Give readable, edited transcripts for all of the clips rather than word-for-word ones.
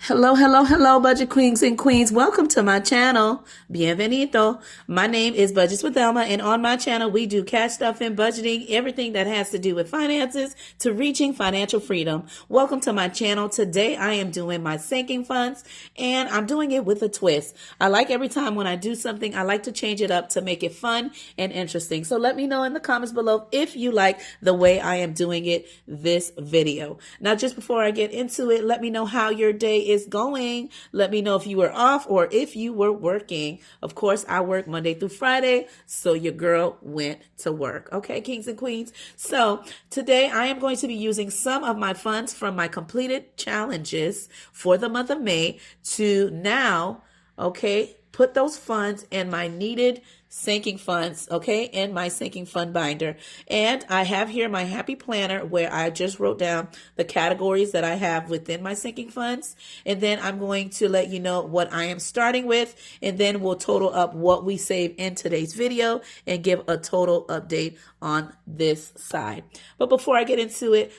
Hello, hello, hello, budget queens and queens. Welcome to my channel. Bienvenido. My name is Budgets with Elma, and on my channel, we do cash stuff and budgeting, everything that has to do with finances to reaching financial freedom. Welcome to my channel. Today, I am doing my sinking funds, and I'm doing it with a twist. I like every time when I do something, I like to change it up to make it fun and interesting. So let me know in the comments below if you like the way I am doing it this video. Now, just before I get into it, let me know how your day is going. Let me know if you were off or if you were working. Of course, I work Monday through Friday, so your girl went to work. Okay, kings and queens. So today I am going to be using some of my funds from my completed challenges for the month of May to now, okay, put those funds in my needed sinking funds, okay, in my sinking fund binder. And I have here my happy planner where I just wrote down the categories that I have within my sinking funds. And then I'm going to let you know what I am starting with, and then we'll total up what we save in today's video and give a total update on this side. But before I get into it,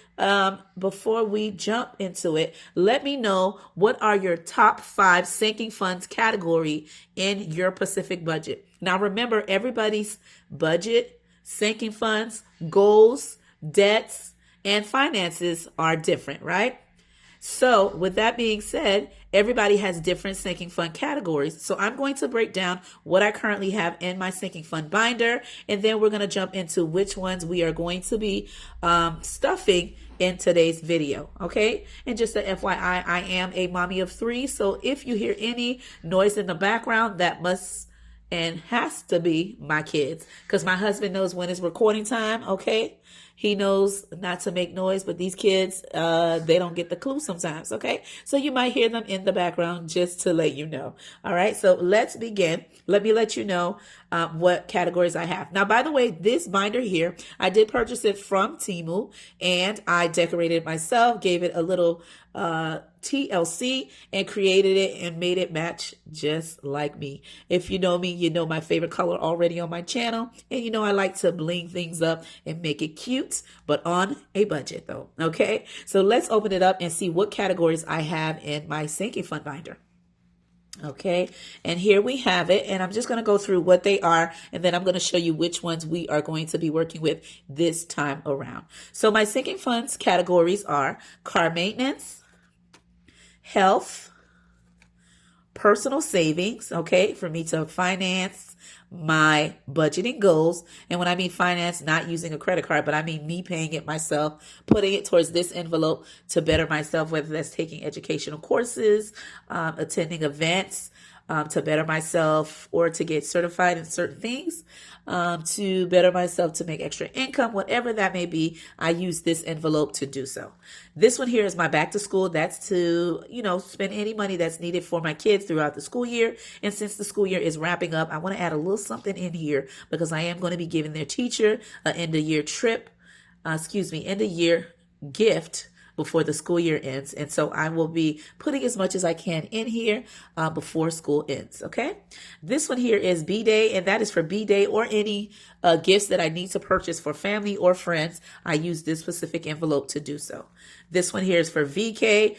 before we jump into it, let me know what are your top 5 sinking funds category in your Pacific budget. Now remember, everybody's budget, sinking funds, goals, debts, and finances are different, right? So with that being said, everybody has different sinking fund categories. So I'm going to break down what I currently have in my sinking fund binder, and then we're going to jump into which ones we are going to be stuffing in today's video. Okay. And just a FYI, I am a mommy of 3. So if you hear any noise in the background, that must and has to be my kids, because my husband knows when it's recording time. Okay. He knows not to make noise, but these kids, they don't get the clue sometimes. Okay. So you might hear them in the background, just to let you know. All right. So let's begin. Let me let you know what categories I have. Now, by the way, this binder here, I did purchase it from Temu, and I decorated it myself, gave it a little TLC, and created it and made it match just like me. If you know me, you know my favorite color already on my channel, and you know I like to bling things up and make it cute, but on a budget though. Okay, so let's open it up and see what categories I have in my sinking fund binder. Okay, and here we have it, and I'm just going to go through what they are, and then I'm going to show you which ones we are going to be working with this time around. So my sinking funds categories are car maintenance, health, personal savings, okay, for me to finance my budgeting goals. And when I mean finance, not using a credit card, but I mean me paying it myself, putting it towards this envelope to better myself, whether that's taking educational courses, attending events, to better myself, or to get certified in certain things, to better myself, to make extra income, whatever that may be. I use this envelope to do so. This one here is my back to school. That's to, spend any money that's needed for my kids throughout the school year. And since the school year is wrapping up, I want to add a little something in here, because I am going to be giving their teacher an end of year end of year gift before the school year ends. And so I will be putting as much as I can in here before school ends. Okay. This one here is B-Day, and that is for B-Day or any gifts that I need to purchase for family or friends. I use this specific envelope to do so. This one here is for VK.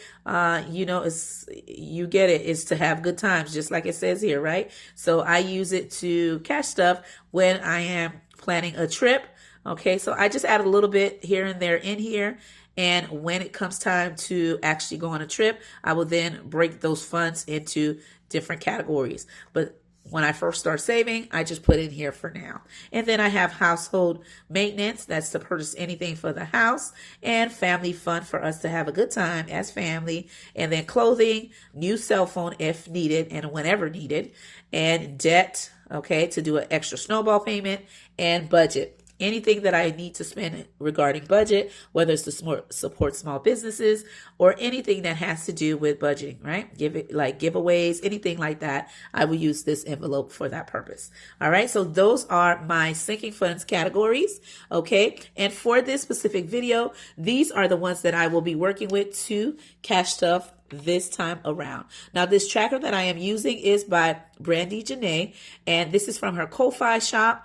You get it. It's to have good times, just like it says here, right? So I use it to cash stuff when I am planning a trip. Okay. So I just add a little bit here and there in here. And when it comes time to actually go on a trip, I will then break those funds into different categories. But when I first start saving, I just put in here for now. And then I have household maintenance. That's to purchase anything for the house, and family fund for us to have a good time as family. And then clothing, new cell phone if needed and whenever needed, and debt, okay, to do an extra snowball payment, and budget. Anything that I need to spend regarding budget, whether it's to support small businesses or anything that has to do with budgeting, right? Like giveaways, anything like that, I will use this envelope for that purpose. All right. So those are my sinking funds categories. Okay. And for this specific video, these are the ones that I will be working with to cash stuff this time around. Now, this tracker that I am using is by Brandy Janae, and this is from her Ko-Fi shop.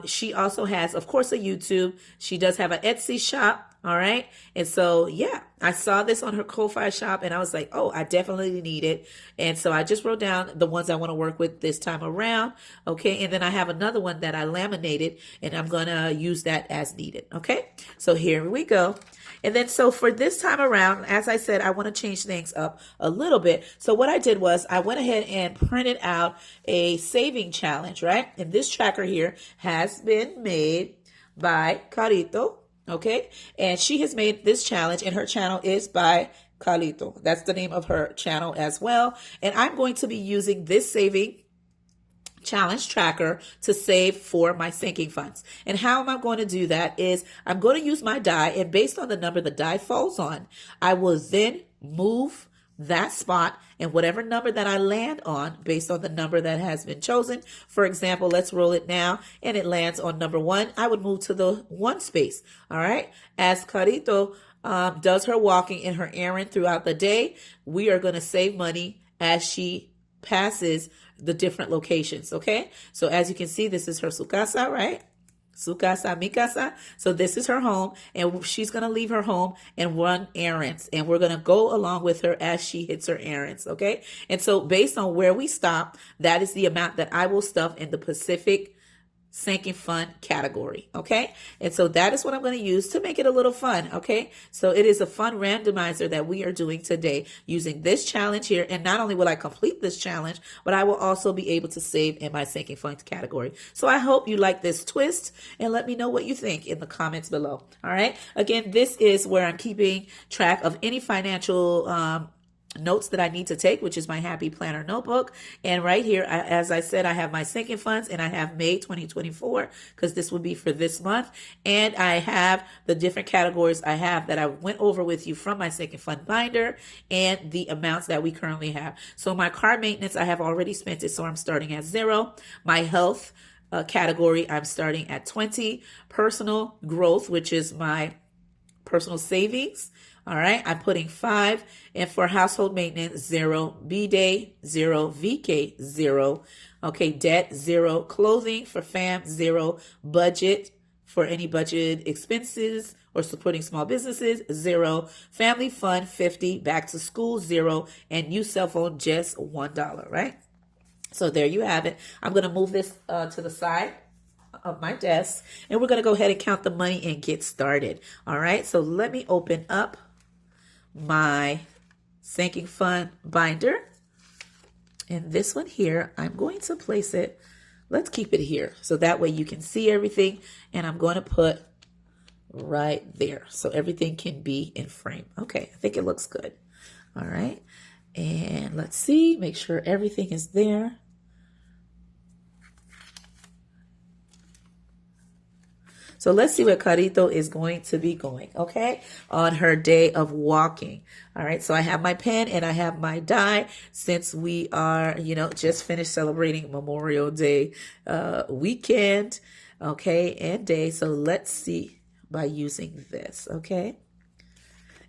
She also has, of course, a YouTube. She does have an Etsy shop. All right. And so, yeah, I saw this on her Ko-Fi shop and I was like, oh, I definitely need it. And so I just wrote down the ones I want to work with this time around. Okay. And then I have another one that I laminated and I'm going to use that as needed. Okay. So here we go. And then so for this time around, as I said, I want to change things up a little bit. So what I did was I went ahead and printed out a saving challenge, right? And this tracker here has been made by Carito. Okay. And she has made this challenge and her channel is by Carito. That's the name of her channel as well. And I'm going to be using this saving challenge tracker to save for my sinking funds. And how am I going to do that is I'm going to use my die, and based on the number the die falls on, I will then move that spot and whatever number that I land on based on the number that has been chosen. For example, let's roll it now and it lands on number 1. I would move to the 1 space. All right. As Carito does her walking and her errand throughout the day, we are going to save money as she passes the different locations. Okay. So as you can see, this is her su casa, right? Su casa, mi casa. So this is her home and she's going to leave her home and run errands. And we're going to go along with her as she hits her errands. Okay. And so based on where we stop, that is the amount that I will stuff in the Pacific sinking fund category. Okay. And so that is what I'm going to use to make it a little fun. Okay. So it is a fun randomizer that we are doing today using this challenge here. And not only will I complete this challenge, but I will also be able to save in my sinking fund category. So I hope you like this twist and let me know what you think in the comments below. All right. Again, this is where I'm keeping track of any financial, notes that I need to take, which is my Happy Planner notebook. And right here, as I said, I have my sinking funds and I have May 2024 because this would be for this month. And I have the different categories I have that I went over with you from my sinking fund binder and the amounts that we currently have. So my car maintenance, I have already spent it. So I'm starting at 0. My health category, I'm starting at 20. Personal growth, which is my personal savings. All right, I'm putting 5. And for household maintenance, 0. B-Day, 0. VK, 0. Okay, debt, 0. Clothing for fam, 0. Budget for any budget expenses or supporting small businesses, 0. Family fund, 50. Back to school, 0. And new cell phone, just $1, right? So there you have it. I'm going to move this to the side of my desk and we're going to go ahead and count the money and get started. All right, so let me open up my sinking fund binder, and this one here, I'm going to place it, let's keep it here so that way you can see everything, and I'm going to put right there so everything can be in frame. Okay, I think it looks good. All right, and let's see, make sure everything is there. So let's see where Carito is going to be going, okay, on her day of walking. All right, so I have my pen and I have my die since we are, just finished celebrating Memorial Day weekend, okay, and day. So let's see by using this, okay.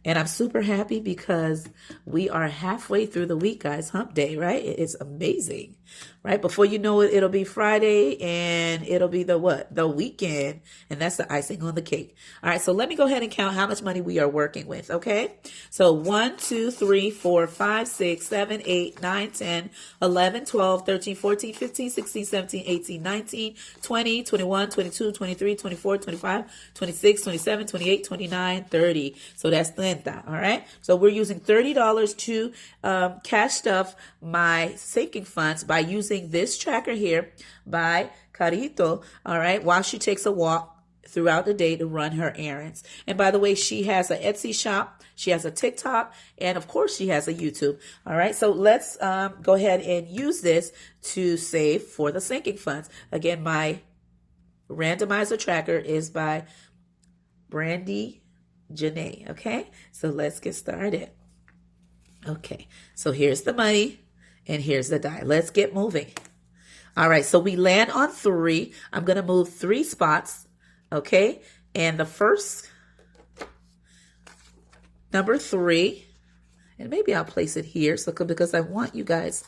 And I'm super happy because we are halfway through the week, guys. Hump day, right? It's amazing, right? Before you know it, it'll be Friday and it'll be the what? The weekend. And that's the icing on the cake. All right. So let me go ahead and count how much money we are working with. Okay. So 1, 2, 3, 4, 5, 6, 7, 8, 9, 10, 11, 12, 13, 14, 15, 16, 17, 18, 19, 20, 21, 22, 23, 24, 25, 26, 27, 28, 29, 30. So that's the all right. So we're using $30 to cash stuff my sinking funds by using this tracker here by Carito. All right. While she takes a walk throughout the day to run her errands. And by the way, she has an Etsy shop. She has a TikTok. And of course, she has a YouTube. All right. So let's go ahead and use this to save for the sinking funds. Again, my randomizer tracker is by Brandy Janae. Okay, so let's get started. Okay, so here's the money and here's the die. Let's get moving. All right, so we land on 3. I'm going to move 3 spots. Okay, and the first number 3, and maybe I'll place it here because I want you guys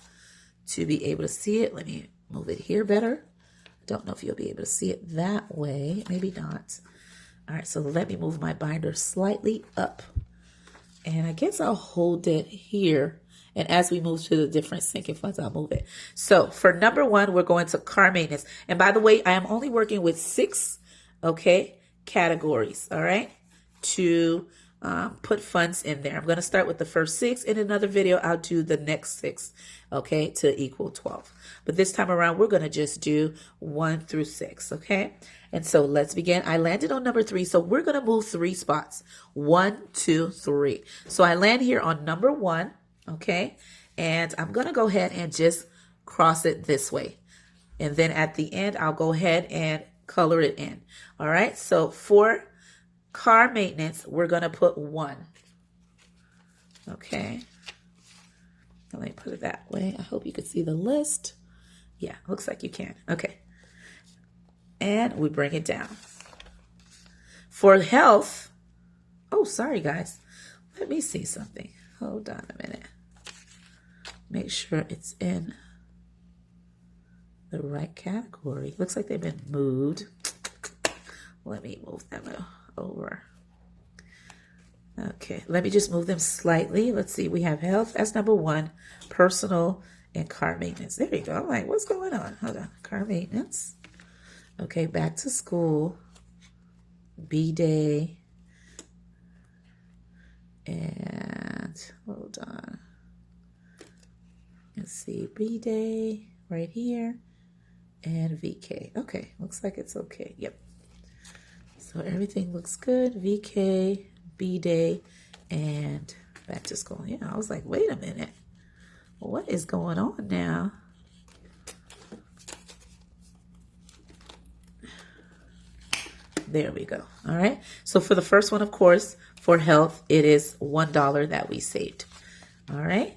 to be able to see it. Let me move it here better. I don't know if you'll be able to see it that way. Maybe not. All right, so let me move my binder slightly up. And I guess I'll hold it here. And as we move to the different sinking funds, I'll move it. So for number 1, we're going to car maintenance. And by the way, I am only working with 6, okay, categories, all right, to put funds in there. I'm going to start with the first 6. In another video, I'll do the next 6, okay, to equal 12. But this time around, we're going to just do 1 through 6, okay? And so let's begin. I landed on number 3, so we're going to move 3 spots. 1, 2, 3. So I land here on number 1, okay? And I'm going to go ahead and just cross it this way. And then at the end, I'll go ahead and color it in. All right, so for car maintenance, we're going to put 1. Okay. Let me put it that way. I hope you can see the list. Yeah, looks like you can. Okay. And we bring it down. For health, oh, sorry, guys. Let me see something. Hold on a minute. Make sure it's in the right category. Looks like they've been moved. Let me move them over. Okay, let me just move them slightly. Let's see, we have health, that's number 1, personal, and car maintenance. There you go. I'm like, what's going on? Hold on, car maintenance. Okay, back to school, B-Day, and hold on. Let's see, B-Day right here, and VK. Okay, looks like it's okay. Yep. So everything looks good. VK, B-Day, and back to school. Yeah, I was like, wait a minute. What is going on now? There we go. All right. So for the first one, of course, for health, it is $1 that we saved. All right.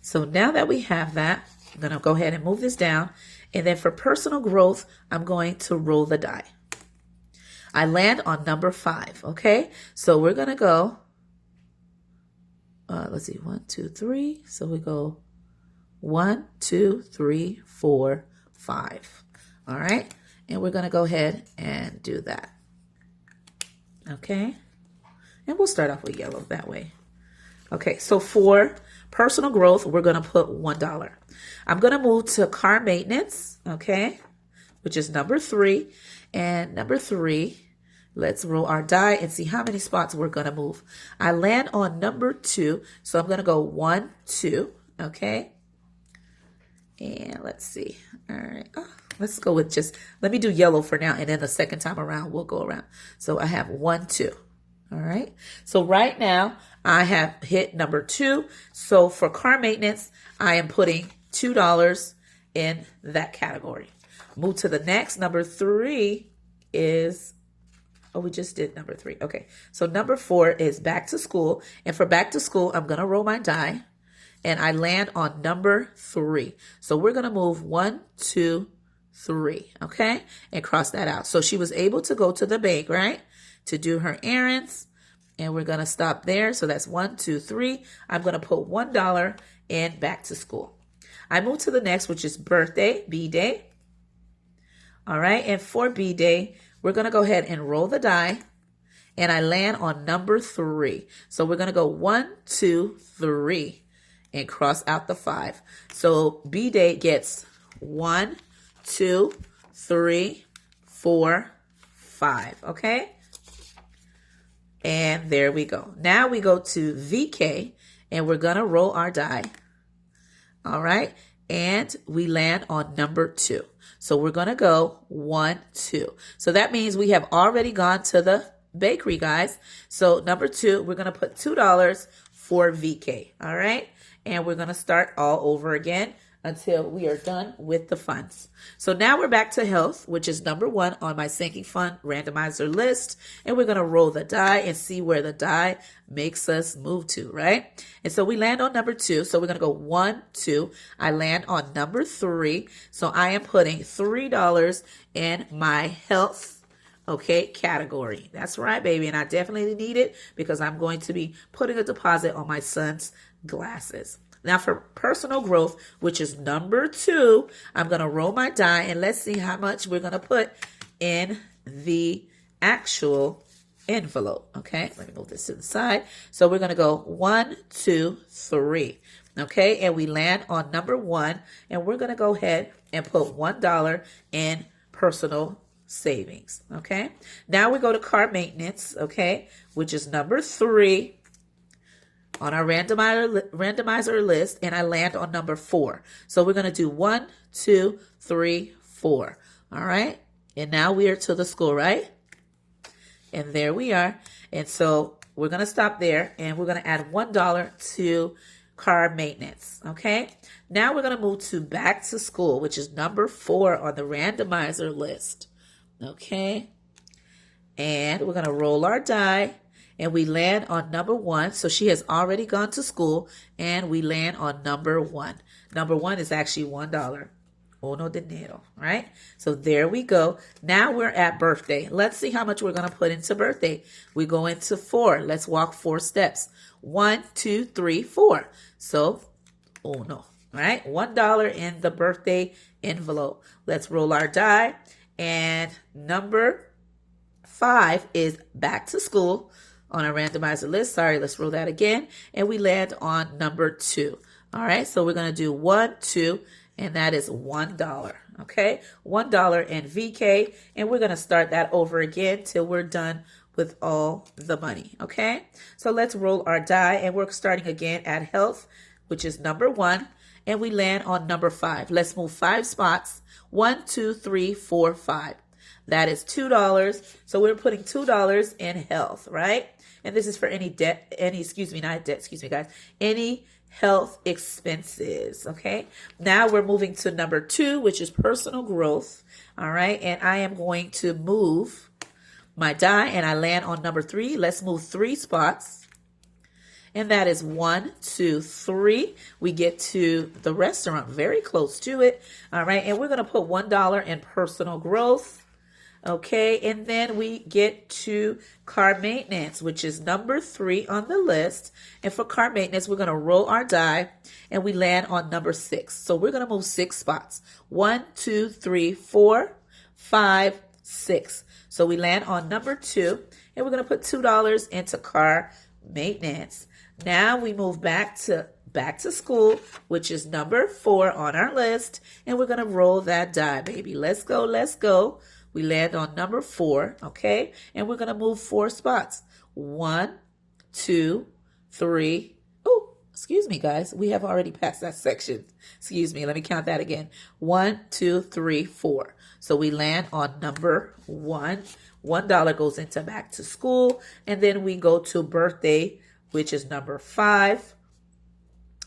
So now that we have that, I'm going to go ahead and move this down. And then for personal growth, I'm going to roll the die. I land on number 5, okay? So we're going to go, let's see, 1, 2, 3. So we go 1, 2, 3, 4, 5. All right? And we're going to go ahead and do that. Okay? And we'll start off with yellow that way. Okay, so for personal growth, we're going to put $1. I'm going to move to car maintenance, okay, which is number 3. And number 3, let's roll our die and see how many spots we're going to move. I land on number 2, so I'm going to go 1, 2, okay? And let's see. All right. Oh, let's go with just, let me do yellow for now, and then the second time around, we'll go around. So I have 1, 2. All right. So right now, I have hit number 2. So for car maintenance, I am putting $2 in that category. Move to the next. Number 3 is, oh, we just did number 3. Okay. So number 4 is back to school. And for back to school, I'm going to roll my die. And I land on number 3. So we're going to move 1, 2, 3. Okay. And cross that out. So she was able to go to the bank, right, to do her errands. And we're going to stop there. So that's 1, 2, 3. I'm going to put $1 in back to school. I move to the next, which is birthday, B-Day. All right. And for B-Day, we're going to go ahead and roll the die. And I land on number 3. So we're going to go 1, 2, 3 and cross out the 5. So B-Day gets 1, 2, 3, 4, 5. Okay. And there we go. Now we go to VK and we're going to roll our die. All right. And we land on number 2. So we're going to go 1, 2. So that means we have already gone to the bakery, guys. So number 2, we're going to put $2 for VK. All right. And we're going to start all over again until we are done with the funds. So now we're back to health, which is number 1 on my sinking fund randomizer list. And we're going to roll the die and see where the die makes us move to, right? And so we land on number 2. So we're going to go 1, 2. I land on number 3. So I am putting $3 in my health, okay, category. That's right, baby. And I definitely need it because I'm going to be putting a deposit on my son's glasses. Now for personal growth, which is number 2, I'm going to roll my die and let's see how much we're going to put in the actual envelope. Okay, let me move this to the side. So we're going to go 1, 2, 3. Okay, and we land on number 1, and we're going to go ahead and put $1 in personal savings. Okay, now we go to car maintenance, okay, which is number 3 on our randomizer list, and I land on number 4. So we're going to do 1, 2, 3, 4. All right, and now we are to the school, right? And there we are. And so we're going to stop there, and we're going to add $1 to car maintenance. Okay, now we're going to move to back to school, which is number 4 on the randomizer list. Okay, and we're going to roll our die, and we land on number 1. So she has already gone to school, and we land on number 1. Number 1 is actually $1. Uno dinero, right? So there we go. Now we're at birthday. Let's see how much we're going to put into birthday. We go into 4. Let's walk 4 steps. 1, 2, 3, 4. So uno, right? $1 in the birthday envelope. Let's roll our die. And number 5 is back to school on our randomizer list. Sorry, let's roll that again. And we land on number 2. All right, so we're going to do 1, 2, and that is $1. Okay, $1 in VK, and we're going to start that over again till we're done with all the money. Okay, so let's roll our die, and we're starting again at health, which is number 1, and we land on number 5. Let's move 5 spots. 1, 2, 3, 4, 5. That is $2. So we're putting $2 in health, right? And this is for any any health expenses. Okay, now we're moving to number 2, which is personal growth. All right, and I am going to move my die, and I land on number 3. Let's move 3 spots, and that is 1, 2, 3. We get to the restaurant, very close to it. All right, and we're going to put $1 in personal growth. Okay, and then we get to car maintenance, which is number 3 on the list. And for car maintenance, we're going to roll our die, and we land on number 6. So we're going to move 6 spots. 1, 2, 3, 4, 5, 6. So we land on number 2, and we're going to put $2 into car maintenance. Now we move back to school, which is number 4 on our list, and we're going to roll that die, baby. Let's go, let's go. We land on number 4, okay? And we're going to move 4 spots. 1, 2, 3. Oh, excuse me, guys. We have already passed that section. Excuse me. Let me count that again. 1, 2, 3, 4. So we land on number 1. $1 goes into back to school. And then we go to birthday, which is number 5.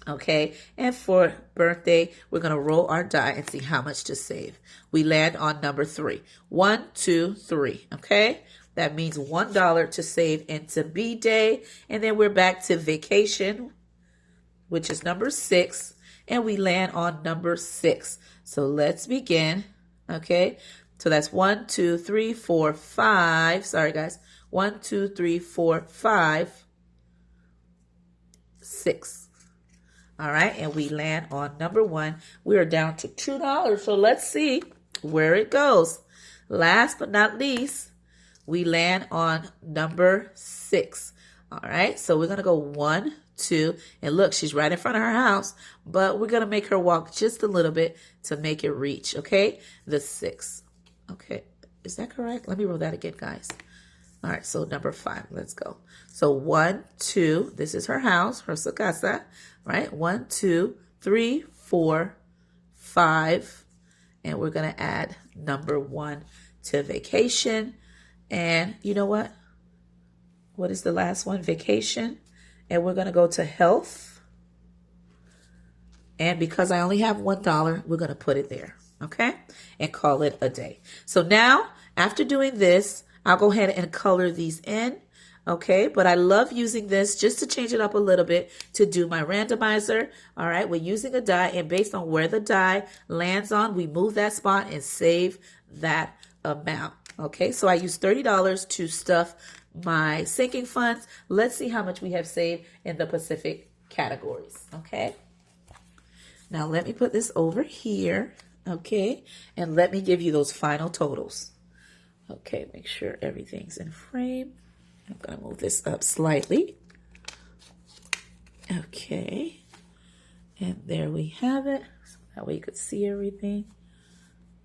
Okay, and for birthday, we're going to roll our die and see how much to save. We land on number 3. 1, 2, 3. Okay, that means $1 to save into B day. And then we're back to vacation, which is number 6. And we land on number 6. So let's begin. Okay, so that's 1, 2, 3, 4, 5. Sorry, guys. 1, 2, 3, 4, 5, 6. All right, and we land on number 1. We are down to $2, so let's see where it goes. Last but not least, we land on number 6. All right, so we're going to go 1, 2, and look, she's right in front of her house, but we're going to make her walk just a little bit to make it reach, okay? The 6. Okay, is that correct? Let me roll that again, guys. All right, so number 5, let's go. So 1, 2, this is her house, her su casa, right? 1, 2, 3, 4, 5, and we're going to add number 1 to vacation. And you know what? What is the last one? Vacation. And we're going to go to health. And because I only have $1, we're going to put it there, okay? And call it a day. So now, after doing this, I'll go ahead and color these in, okay? But I love using this just to change it up a little bit to do my randomizer. All right, we're using a die, and based on where the die lands on, we move that spot and save that amount, okay? So I use $30 to stuff my sinking funds. Let's see how much we have saved in the Pacific categories, okay? Now let me put this over here, okay? And let me give you those final totals. Okay, make sure everything's in frame. I'm going to move this up slightly. Okay. And there we have it. So that way you could see everything.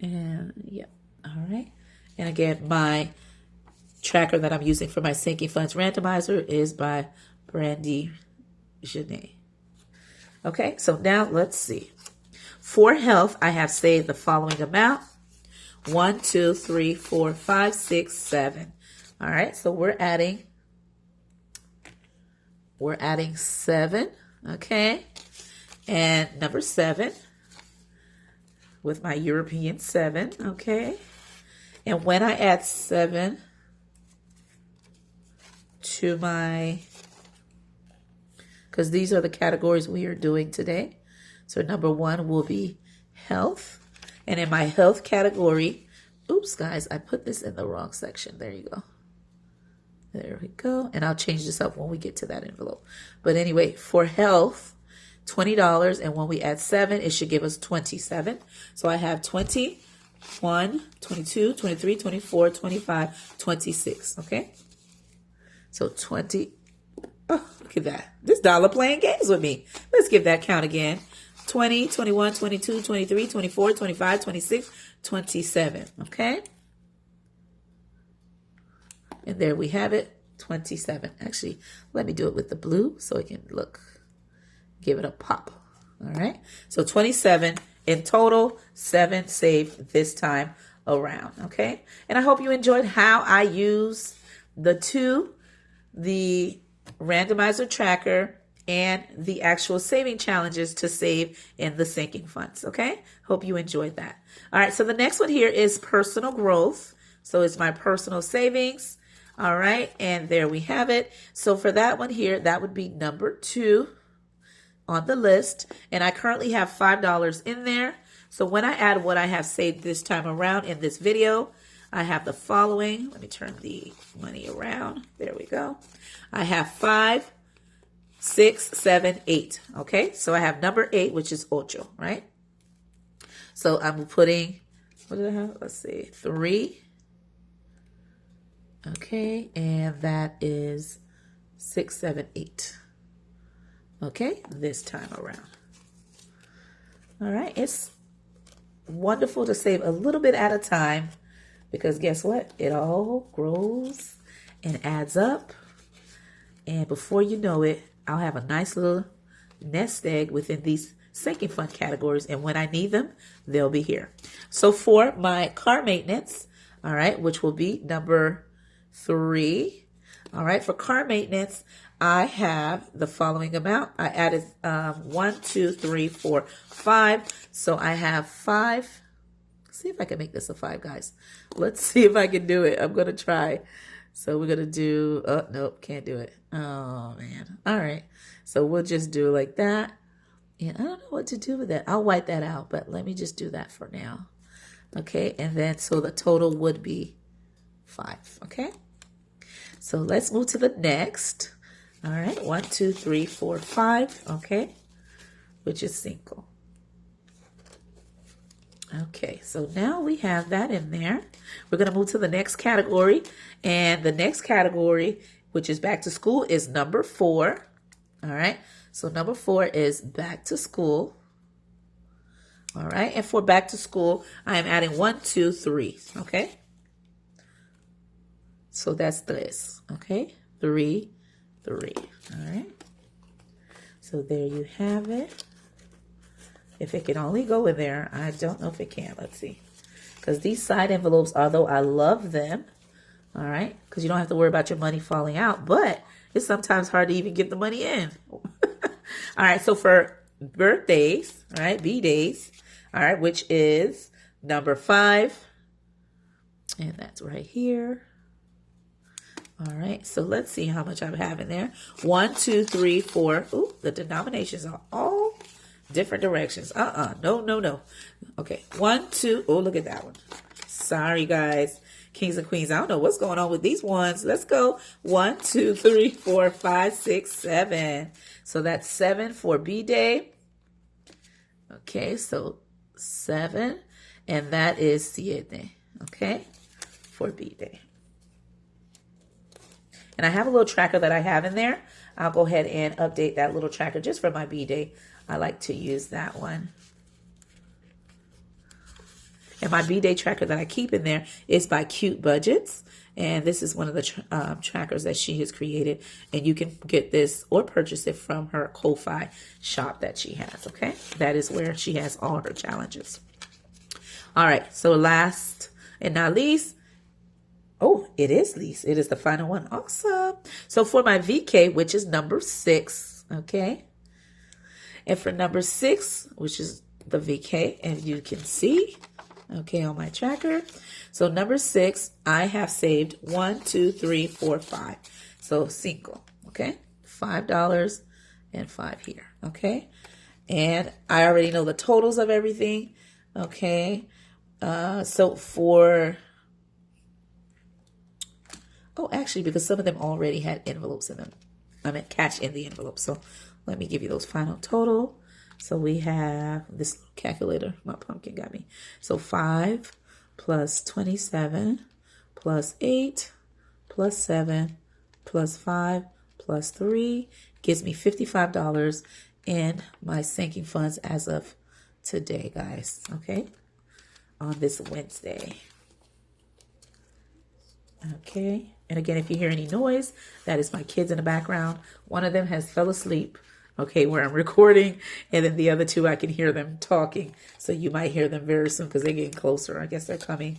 And yeah, all right. And again, my tracker that I'm using for my sinking funds randomizer is by Brandy Janae. Okay, so now let's see. For health, I have saved the following amount. 1, 2, 3, 4, 5, 6, 7. All right, so we're adding 7. Okay. And number 7 with my European 7. Okay. And when I add 7 to my, because these are the categories we are doing today. So number 1 will be health. And in my health category, oops, guys, I put this in the wrong section. There you go. There we go. And I'll change this up when we get to that envelope. But anyway, for health, $20. And when we add 7, it should give us 27. So I have 21, 22, 23, 24, 25, 26. Okay. So 20. Oh, look at that. This dollar playing games with me. Let's give that count again. 20, 21, 22, 23, 24, 25, 26, 27. Okay. And there we have it, 27. Actually, let me do it with the blue so it can look, give it a pop. All right. So 27 in total, 7 saved this time around. Okay. And I hope you enjoyed how I use the randomizer tracker and the actual saving challenges to save in the sinking funds. Okay. Hope you enjoyed that. All right. So the next one here is personal growth. So it's my personal savings. All right. And there we have it. So for that one here, that would be number 2 on the list. And I currently have $5 in there. So when I add what I have saved this time around in this video, I have the following. Let me turn the money around. There we go. I have 5, 6, 7, 8. Okay. So I have number 8, which is ocho, right? So I'm putting, what did I have? Let's see, 3. Okay, and that is 6, 7, 8. Okay, this time around. All right, it's wonderful to save a little bit at a time because guess what? It all grows and adds up. And before you know it, I'll have a nice little nest egg within these sinking fund categories. And when I need them, they'll be here. So for my car maintenance, all right, which will be number 3. All right. For car maintenance, I have the following amount. I added 1, 2, 3, 4, 5. So I have 5. See if I can make this a 5, guys. Let's see if I can do it. I'm going to try. So we're going to do, oh, nope, can't do it. Oh, man. All right. So we'll just do like that. And I don't know what to do with that. I'll wipe that out, but let me just do that for now. Okay. And then, so the total would be 5. Okay. So let's move to the next. All right. 1, 2, 3, 4, 5. Okay. Which is cinco. Okay. So now we have that in there. We're going to move to the next category. And the next category, which is back to school, is number 4. All right. So number 4 is back to school. All right. And for back to school, I am adding 1, 2, 3. Okay. So that's tres. Okay. 3, 3. All right. So there you have it. If it can only go in there, I don't know if it can. Let's see. Because these side envelopes, although I love them, all right, because you don't have to worry about your money falling out, but it's sometimes hard to even get the money in. All right. So for birthdays, all right, B-days, all right, which is number 5. And that's right here. All right, so let's see how much I have in there. 1, 2, 3, 4. Ooh, the denominations are all different directions. No. Okay, 1, 2. Oh, look at that one. Sorry, guys. Kings and queens, I don't know what's going on with these ones. Let's go. 1, 2, 3, 4, 5, 6, 7. So that's 7 for B-Day. Okay, so 7. And that is siete. Okay, for B-Day. And I have a little tracker that I have in there. I'll go ahead and update that little tracker just for my B-Day. I like to use that one. And my B-Day tracker that I keep in there is by Cute Budgets. And this is one of the trackers that she has created. And you can get this or purchase it from her Ko-Fi shop that she has, okay? That is where she has all her challenges. All right, so last and not least, oh, it is least. It is the final one. Awesome. So for my VK, which is number 6, okay? And for number 6, which is the VK, and you can see, okay, on my tracker. So number 6, I have saved 1, 2, 3, 4, 5. So cinco, okay? $5 and 5 here, okay? And I already know the totals of everything, okay? So for, oh, actually, because some of them already had envelopes in them. I meant cash in the envelope. So let me give you those final total. So we have this little calculator. My pumpkin got me. So 5 plus 27 plus 8 plus 7 plus 5 plus 3 gives me $55 in my sinking funds as of today, guys. Okay. On this Wednesday. Okay. And again, if you hear any noise, that is my kids in the background. One of them has fell asleep, okay, where I'm recording. And then the other 2, I can hear them talking. So you might hear them very soon because they're getting closer. I guess they're coming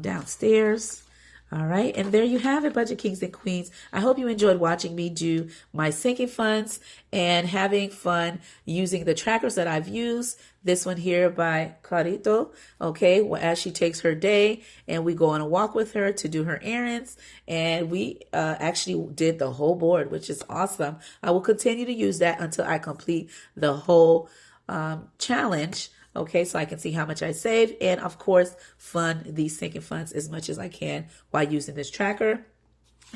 downstairs. All right. And there you have it, Budget Kings and Queens. I hope you enjoyed watching me do my sinking funds and having fun using the trackers that I've used. This one here by Carito, okay, well, as she takes her day and we go on a walk with her to do her errands. And we actually did the whole board, which is awesome. I will continue to use that until I complete the whole challenge. Okay, so I can see how much I saved and, of course, fund these sinking funds as much as I can while using this tracker.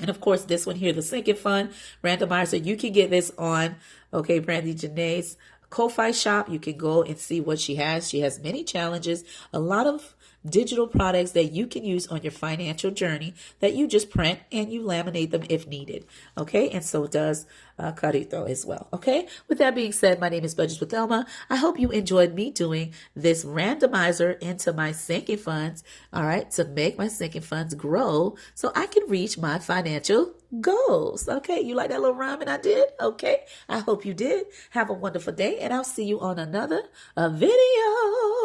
And, of course, this one here, the sinking fund randomizer, you can get this on, okay, Brandy Janae's Ko-Fi shop. You can go and see what she has. She has many challenges, a lot of digital products that you can use on your financial journey that you just print and you laminate them if needed. Okay, and so does Carito as well. Okay, with that being said, my name is Budgets with Thelma. I hope you enjoyed me doing this randomizer into my sinking funds, all right, to make my sinking funds grow so I can reach my financial goals. Okay, you like that little rhyming I did? Okay, I hope you did. Have a wonderful day, and I'll see you on another video.